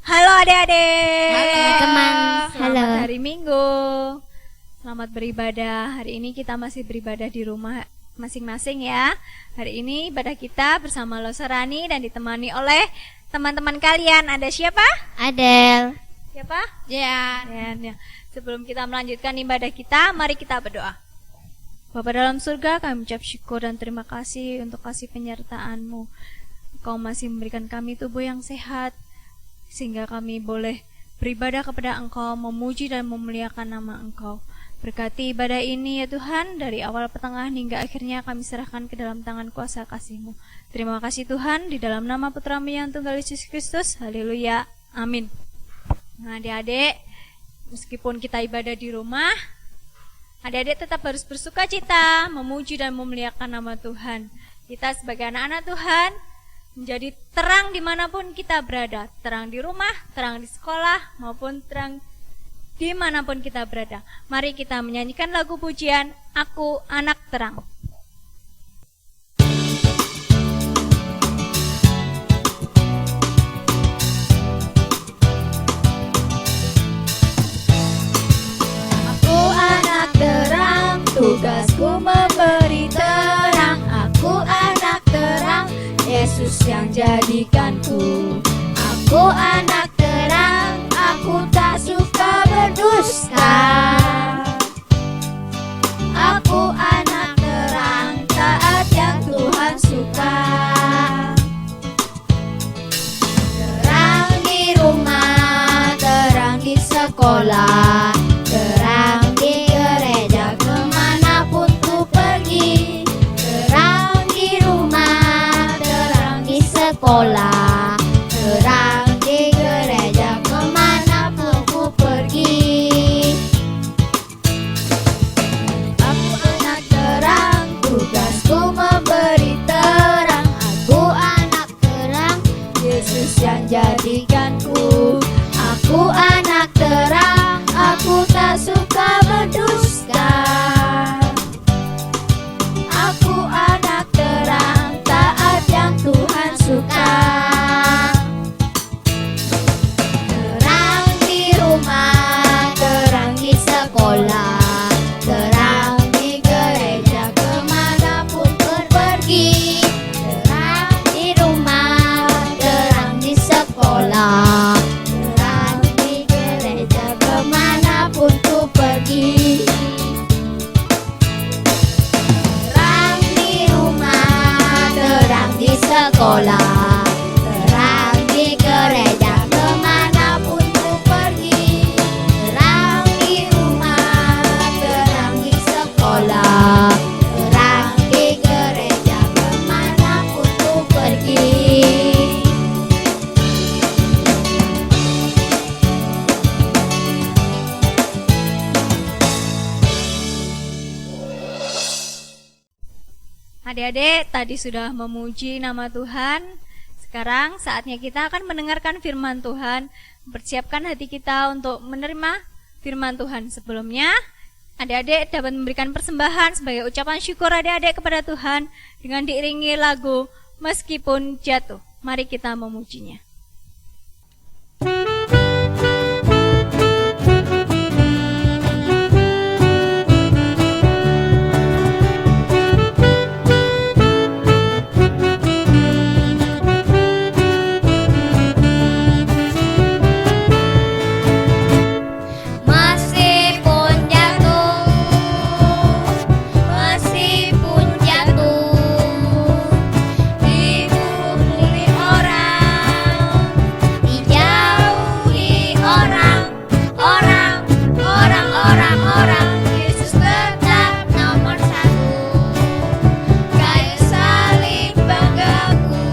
Halo adik-adik. Halo teman. Selamat hari Minggu. Selamat beribadah. Hari ini kita masih beribadah di rumah masing-masing ya. Hari ini ibadah kita bersama Losarani dan ditemani oleh teman-teman kalian. Ada siapa? Adel. Siapa? Jan. Ya. Sebelum kita melanjutkan ibadah kita, mari kita berdoa. Bapa dalam surga, kami ucap syukur dan terima kasih untuk kasih penyertaan-Mu. Engkau masih memberikan kami tubuh yang sehat, sehingga kami boleh beribadah kepada Engkau, memuji dan memuliakan nama Engkau. Berkati ibadah ini ya Tuhan, dari awal pertengahan hingga akhirnya kami serahkan ke dalam tangan kuasa kasih-Mu. Terima kasih Tuhan, di dalam nama Putra-Mu yang tunggal Yesus Kristus. Haleluya. Amin. Nah adik-adik, meskipun kita ibadah di rumah, adik-adik tetap harus bersuka cita, memuji dan memuliakan nama Tuhan. Kita sebagai anak-anak Tuhan menjadi terang dimanapun kita berada. Terang di rumah, terang di sekolah, maupun terang dimanapun kita berada. Mari kita menyanyikan lagu pujian Aku Anak Terang. Aku anak terang, tugasku memberi terang. Aku anak terang, Yesus yang jadikanku. Aku anak terang, aku tak suka berdusta. Aku anak terang, taat yang Tuhan suka. Terang di rumah, terang di sekolah, terang di gereja kemanapun ku pergi. Terang di rumah, terang di sekolah, terang di gereja kemanapun ku pergi. Aku anak terang, tugasku memberi terang. Aku anak terang, Yesus yang jadikanku. Aku anak terang, aku tak suka berdusta. Aku anak terang, taat yang Tuhan suka. Terang di rumah, terang di sekolah, terang di gereja kemanapun ku pergi. Terang di rumah, terang di sekolah, terang di gereja kemanapun ku pergi. Terang di rumah, terang di sekolah, terang di gereja kemanapun ku pergi. Terang di rumah, terang di sekolah, terang di gereja kemanapun ku pergi. Adik-adik tadi sudah memuji nama Tuhan. Sekarang saatnya kita akan mendengarkan firman Tuhan, mempersiapkan hati kita untuk menerima firman Tuhan. Sebelumnya, adik-adik dapat memberikan persembahan sebagai ucapan syukur adik-adik kepada Tuhan dengan diiringi lagu Meskipun Jatuh. Mari kita memujinya. Meskipun jatuh, meskipun jatuh, dipukuli orang, dijauhi orang, orang, Yesus tetap nomor satu. Kayu salib banggaku,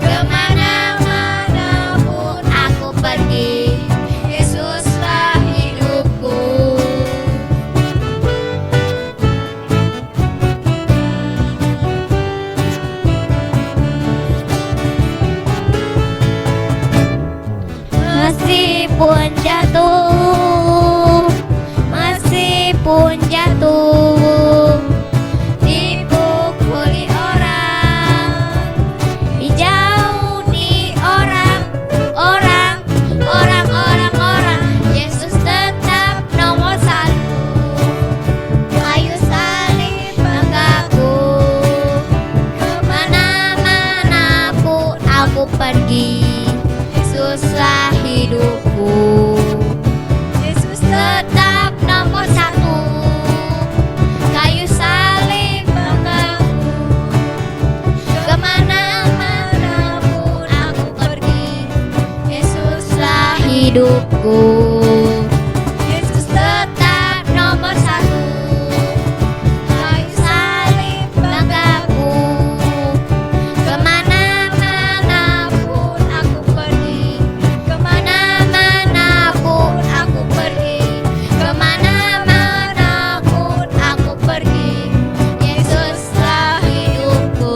kemana-mana pun aku pergi. Yesuslah hidupku. Meskipun jatuh, meskipun jatuh, dipukuli orang, dijauhi orang, hidupku. Yesus tetap nomor satu, kayu salib banggaku. Kemana-mana pun aku pergi, kemana-mana pun aku pergi, kemana-mana pun aku pergi. Yesuslah hidupku,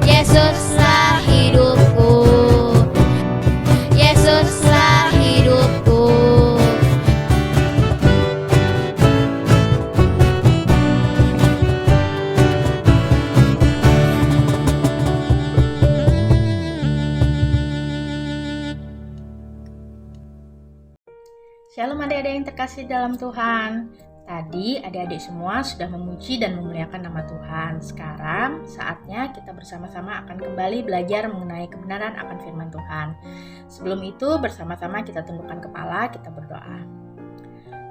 Yesuslah hidupku, Yesuslah hidupku. Shalom adik-adik yang terkasih dalam Tuhan. Tadi adik-adik semua sudah memuji dan memuliakan nama Tuhan. Sekarang saatnya kita bersama-sama akan kembali belajar mengenai kebenaran akan firman Tuhan. Sebelum itu bersama-sama kita tundukkan kepala, kita berdoa.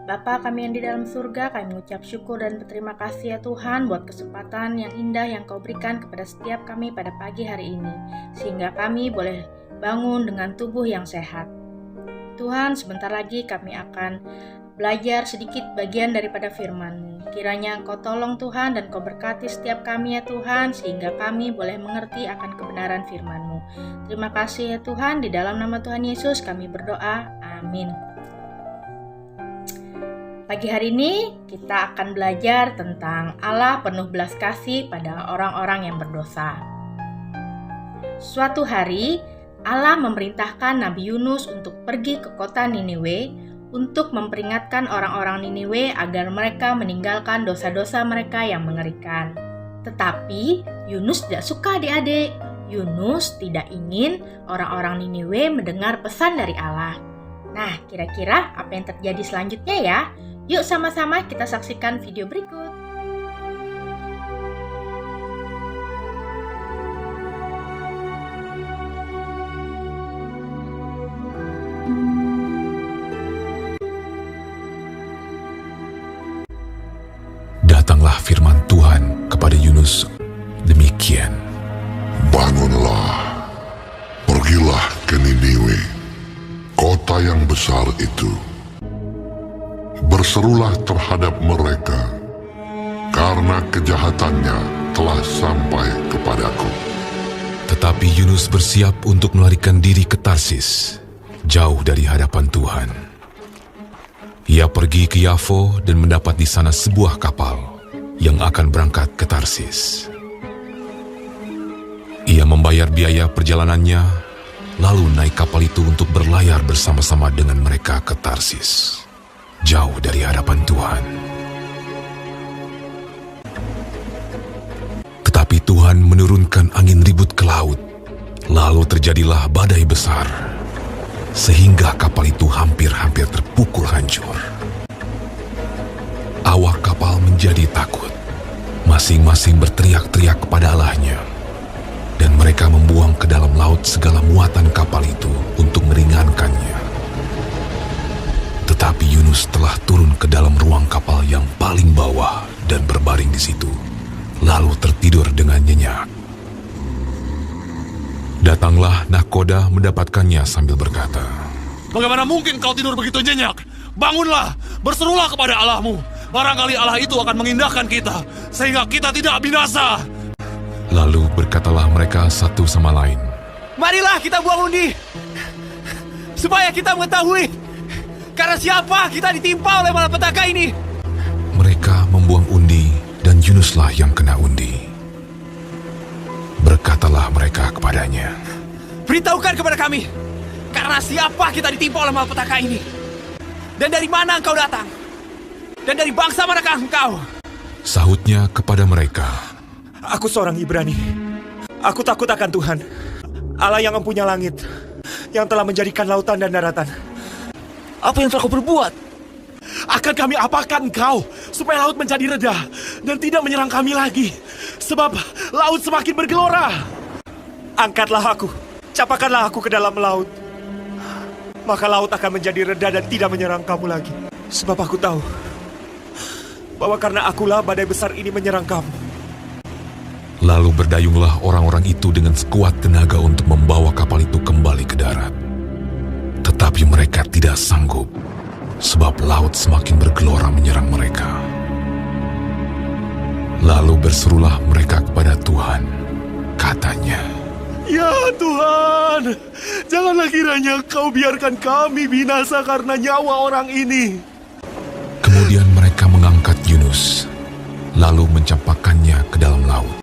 Bapa kami yang di dalam surga, kami mengucap syukur dan berterima kasih ya Tuhan buat kesempatan yang indah yang Kau berikan kepada setiap kami pada pagi hari ini, sehingga kami boleh bangun dengan tubuh yang sehat. Tuhan, sebentar lagi kami akan belajar sedikit bagian daripada firman-Mu. Kiranya Engkau tolong Tuhan dan Kau berkati setiap kami ya Tuhan, sehingga kami boleh mengerti akan kebenaran firman-Mu. Terima kasih ya Tuhan, di dalam nama Tuhan Yesus kami berdoa, amin. Pagi hari ini kita akan belajar tentang Allah penuh belas kasih pada orang-orang yang berdosa. Suatu hari, Allah memerintahkan Nabi Yunus untuk pergi ke kota Niniwe untuk memperingatkan orang-orang Niniwe agar mereka meninggalkan dosa-dosa mereka yang mengerikan. Tetapi Yunus tidak suka adik-adik. Yunus tidak ingin orang-orang Niniwe mendengar pesan dari Allah. Nah, kira-kira apa yang terjadi selanjutnya ya? Yuk sama-sama kita saksikan video berikut. Datanglah firman Tuhan kepada Yunus demikian. Bangunlah, pergilah ke Niniwe, kota yang besar itu. Berserulah terhadap mereka, karena kejahatannya telah sampai kepadaku. Tetapi Yunus bersiap untuk melarikan diri ke Tarsis, jauh dari hadapan Tuhan. Ia pergi ke Yafo dan mendapat di sana sebuah kapal yang akan berangkat ke Tarsis. Ia membayar biaya perjalanannya, lalu naik kapal itu untuk berlayar bersama-sama dengan mereka ke Tarsis, jauh dari hadapan Tuhan. Tetapi Tuhan menurunkan angin ribut ke laut, lalu terjadilah badai besar, sehingga kapal itu hampir-hampir terpukul hancur. Awak kapal menjadi takut, masing-masing berteriak-teriak kepada Allahnya, dan mereka membuang ke dalam laut segala muatan kapal itu untuk meringankannya. Tetapi Yunus telah turun ke dalam ruang kapal yang paling bawah dan berbaring di situ, lalu tertidur dengan nyenyak. Datanglah nahkoda mendapatkannya sambil berkata, "Bagaimana mungkin kau tidur begitu nyenyak? Bangunlah, berserulah kepada Allahmu. Barangkali Allah itu akan mengindahkan kita, sehingga kita tidak binasa." Lalu berkatalah mereka satu sama lain, "Marilah kita buang undi, supaya kita mengetahui karena siapa kita ditimpa oleh malapetaka ini." Mereka membuang undi dan Yunuslah yang kena undi. Berkatalah mereka kepadanya, "Beritahukan kepada kami, karena siapa kita ditimpa oleh malapetaka ini? Dan dari mana engkau datang? Dan dari bangsa manakah engkau?" Sahutnya kepada mereka, "Aku seorang Ibrani. Aku takut akan Tuhan, Allah yang mempunyai langit, yang telah menjadikan lautan dan daratan." "Apa yang telah kau perbuat? Akan kami apakan engkau, supaya laut menjadi reda dan tidak menyerang kami lagi? Sebab laut semakin bergelora." "Angkatlah aku, capakanlah aku ke dalam laut. Maka laut akan menjadi reda dan tidak menyerang kamu lagi. Sebab aku tahu bahwa karena akulah badai besar ini menyerang kamu." Lalu berdayunglah orang-orang itu dengan sekuat tenaga untuk membawa kapal itu kembali ke darat. Tetapi mereka tidak sanggup, sebab laut semakin bergelora menyerang mereka. Lalu berserulah mereka kepada Tuhan, katanya, Ya Tuhan, janganlah kiranya Kau biarkan kami binasa karena nyawa orang ini. Kemudian mereka mengangkat Yunus, lalu mencampakkannya ke dalam laut.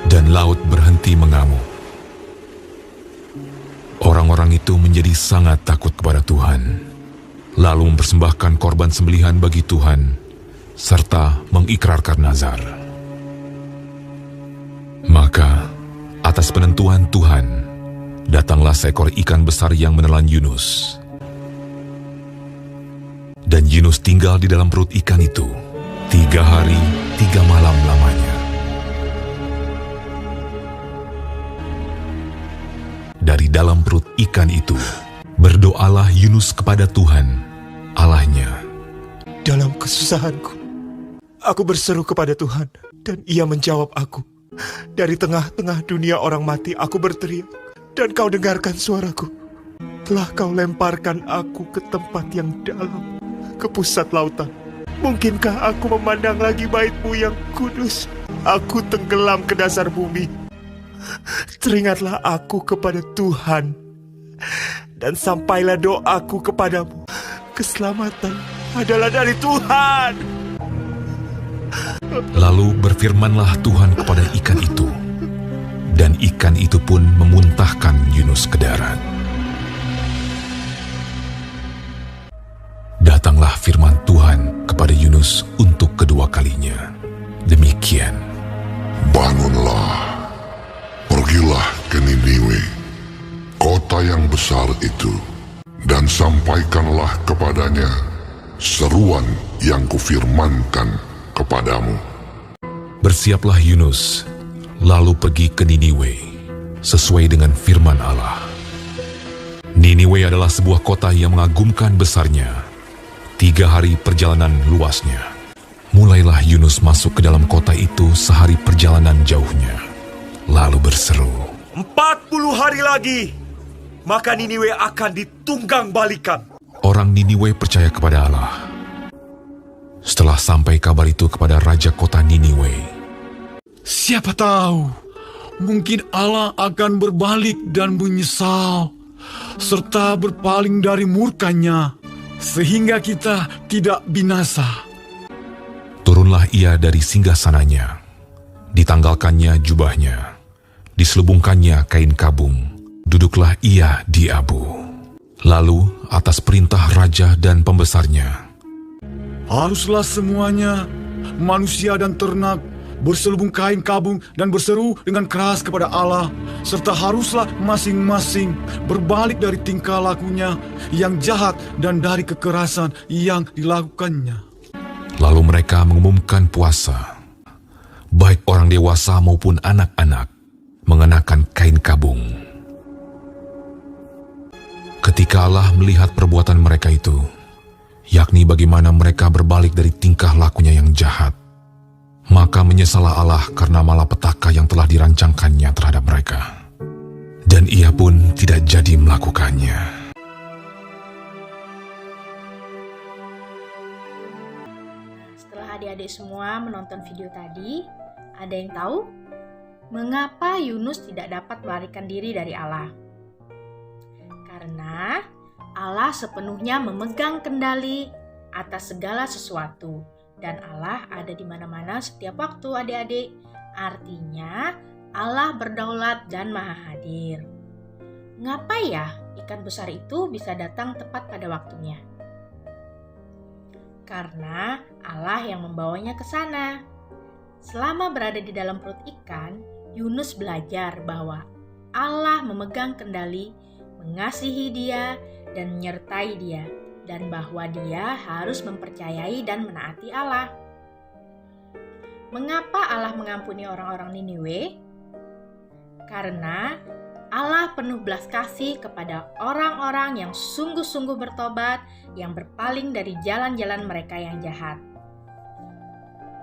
Dan laut berhenti mengamuk. Orang-orang itu menjadi sangat takut kepada Tuhan, lalu mempersembahkan korban sembelihan bagi Tuhan, serta mengikrarkan nazar. Maka, atas penentuan Tuhan, datanglah seekor ikan besar yang menelan Yunus. Dan Yunus tinggal di dalam perut ikan itu 3 hari 3 malam lamanya. Dari dalam perut ikan itu, berdoalah Yunus kepada Tuhan, Allahnya. Dalam kesusahanku, aku berseru kepada Tuhan, dan Ia menjawab aku. Dari tengah-tengah dunia orang mati, aku berteriak, dan Kau dengarkan suaraku. Telah Kau lemparkan aku ke tempat yang dalam, ke pusat lautan. Mungkinkah aku memandang lagi bait-Mu yang kudus? Aku tenggelam ke dasar bumi. Teringatlah aku kepada Tuhan, dan sampailah doaku kepadamu. Keselamatan adalah dari Tuhan. Lalu berfirmanlah Tuhan kepada ikan itu, dan ikan itu pun memuntahkan Yunus ke darat. Datanglah firman Tuhan kepada Yunus untuk kedua kalinya. Demikian. Bangunlah, pergilah ke Niniwe, kota yang besar itu, dan sampaikanlah kepadanya seruan yang kufirmankan kepadamu. Bersiaplah Yunus, lalu pergi ke Niniwe, sesuai dengan firman Allah. Niniwe adalah sebuah kota yang mengagumkan besarnya, 3 hari perjalanan luasnya. Mulailah Yunus masuk ke dalam kota itu sehari perjalanan jauhnya, lalu berseru, 40 hari lagi, maka Niniwe akan ditunggang balikan. Orang Niniwe percaya kepada Allah. Setelah sampai kabar itu kepada raja kota Niniwe, Siapa tahu, mungkin Allah akan berbalik dan menyesal, serta berpaling dari murkanya, sehingga kita tidak binasa. turunlah ia dari singgasananya, ditanggalkannya jubahnya, diselubungkannya kain kabung, duduklah ia di abu. Lalu atas perintah raja dan pembesarnya, Haruslah semuanya, manusia dan ternak, berselubung kain kabung dan berseru dengan keras kepada Allah, serta haruslah masing-masing berbalik dari tingkah lakunya yang jahat dan dari kekerasan yang dilakukannya. lalu mereka mengumumkan puasa, baik orang dewasa maupun anak-anak, mengenakan kain kabung. Ketika Allah melihat perbuatan mereka itu, yakni bagaimana mereka berbalik dari tingkah lakunya yang jahat, maka menyesallah Allah karena malapetaka yang telah dirancangkannya terhadap mereka. Dan ia pun tidak jadi melakukannya. Setelah adik-adik semua menonton video tadi, ada yang tahu mengapa Yunus tidak dapat melarikan diri dari Allah? Karena Allah sepenuhnya memegang kendali atas segala sesuatu, dan Allah ada di mana-mana setiap waktu, adik-adik. Artinya Allah berdaulat dan maha hadir. Ngapa ya ikan besar itu bisa datang tepat pada waktunya? Karena Allah yang membawanya ke sana. Selama berada di dalam perut ikan, Yunus belajar bahwa Allah memegang kendali, mengasihi dia, dan menyertai dia, dan bahwa dia harus mempercayai dan menaati Allah. Mengapa Allah mengampuni orang-orang Niniwe? Karena Allah penuh belas kasih kepada orang-orang yang sungguh-sungguh bertobat, yang berpaling dari jalan-jalan mereka yang jahat.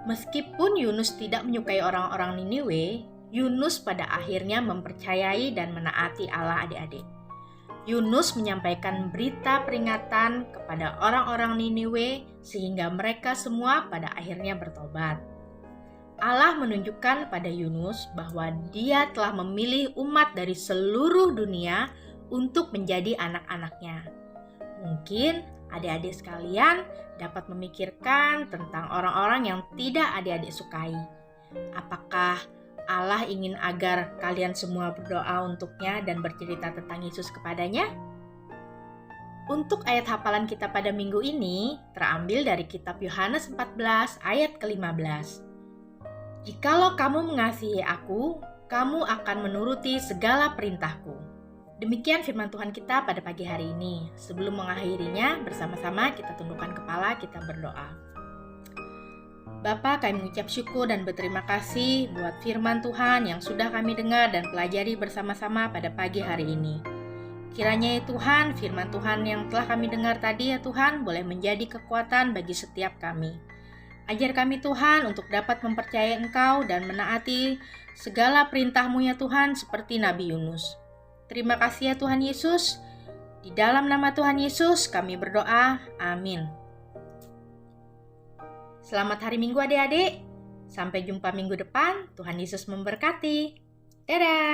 Meskipun Yunus tidak menyukai orang-orang Niniwe, Yunus pada akhirnya mempercayai dan menaati Allah, adik-adik. Yunus menyampaikan berita peringatan kepada orang-orang Niniwe sehingga mereka semua pada akhirnya bertobat. Allah menunjukkan pada Yunus bahwa Dia telah memilih umat dari seluruh dunia untuk menjadi anak-anaknya. Mungkin adik-adik sekalian dapat memikirkan tentang orang-orang yang tidak adik-adik sukai. Apakah Allah ingin agar kalian semua berdoa untuknya dan bercerita tentang Yesus kepadanya? Untuk ayat hafalan kita pada minggu ini terambil dari kitab Yohanes 14 ayat ke-15. Jikalau kamu mengasihi aku, kamu akan menuruti segala perintahku. Demikian firman Tuhan kita pada pagi hari ini. Sebelum mengakhirinya, bersama-sama kita tundukkan kepala, kita berdoa. Bapa, kami mengucap syukur dan berterima kasih buat firman Tuhan yang sudah kami dengar dan pelajari bersama-sama pada pagi hari ini. Kiranya ya Tuhan, firman Tuhan yang telah kami dengar tadi ya Tuhan, boleh menjadi kekuatan bagi setiap kami. Ajar kami Tuhan untuk dapat mempercayai Engkau dan menaati segala perintah-Mu ya Tuhan seperti Nabi Yunus. Terima kasih ya Tuhan Yesus. Di dalam nama Tuhan Yesus kami berdoa. Amin. Selamat hari Minggu adik-adik. Sampai jumpa minggu depan. Tuhan Yesus memberkati. Dadah.